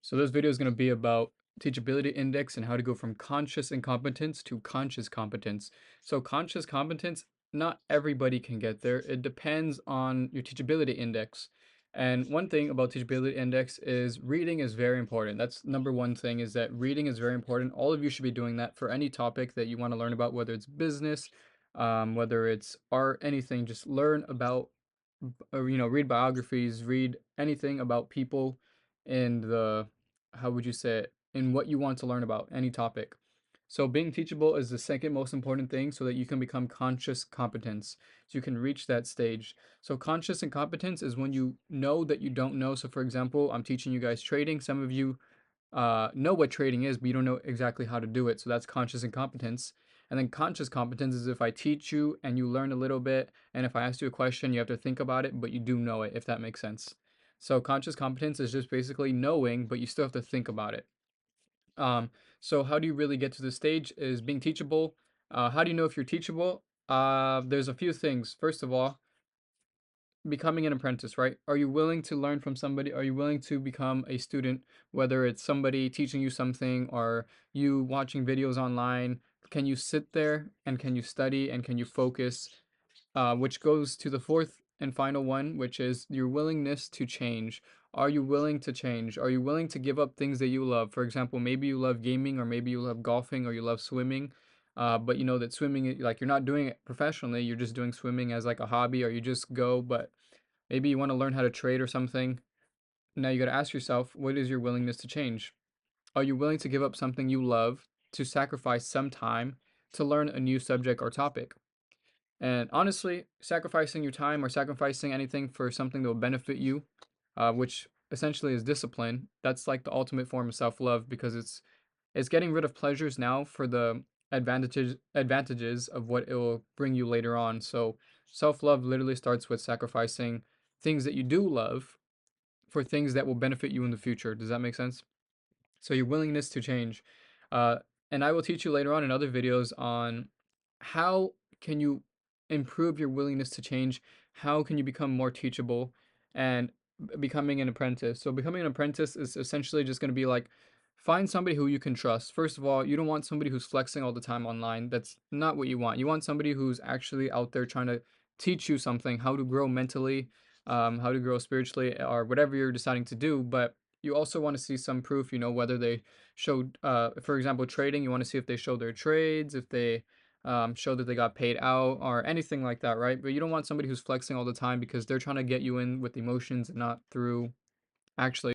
So this video is going to be about teachability index and how to go from conscious incompetence to conscious competence. So conscious competence, not everybody can get there. It depends on your teachability index. And one thing about teachability index is reading is very important. That's number one thing, is that reading is very important. All of you should be doing that for any topic that you want to learn about, whether it's business, whether it's art, anything. Just learn about, or read biographies, read anything about people in the, how would you say it, in what you want to learn about, any topic. So being teachable is the second most important thing, so that you can become conscious competence, so you can reach that stage. So conscious incompetence is when you know that you don't know. So for example, I'm teaching you guys trading. Some of you know what trading is, but you don't know exactly how to do it. So that's conscious incompetence. And then conscious competence is if I teach you and you learn a little bit, and if I ask you a question, you have to think about it, but you do know it, if that makes sense. So conscious competence is just basically knowing, but you still have to think about it. Um, so how do you really get to this stage is being teachable. How do you know if you're teachable? There's a few things. First of all, becoming an apprentice, right? Are you willing to learn from somebody? Are you willing to become a student, whether it's somebody teaching you something or you watching videos online? Can you sit there and can you study and can you focus? Which goes to the fourth and final one, which is your willingness to change. Are you willing to change? Are you willing to give up things that you love? For example, maybe you love gaming, or maybe you love golfing, or you love swimming. But you know that swimming, like, you're not doing it professionally, you're just doing swimming as like a hobby, or you just go, but maybe you want to learn how to trade or something. Now you got to ask yourself, what is your willingness to change? Are you willing to give up something you love to sacrifice some time to learn a new subject or topic? And honestly, sacrificing your time or sacrificing anything for something that will benefit you, which essentially is discipline, that's like the ultimate form of self-love, because it's getting rid of pleasures now for the advantages of what it will bring you later on. So self-love literally starts with sacrificing things that you do love for things that will benefit you in the future. Does that make sense? So your willingness to change. Uh, and I will teach you later on in other videos on how can you improve your willingness to change, how can you become more teachable, and becoming an apprentice. So becoming an apprentice is essentially just going to be like, find somebody who you can trust. First of all, you don't want somebody who's flexing all the time online. That's not what you want. You want somebody who's actually out there trying to teach you something, how to grow mentally, how to grow spiritually, or whatever you're deciding to do. But you also want to see some proof, whether they showed, for example, trading, you want to see if they show their trades, if they show that they got paid out or anything like that, right? But you don't want somebody who's flexing all the time, because they're trying to get you in with emotions and not through actually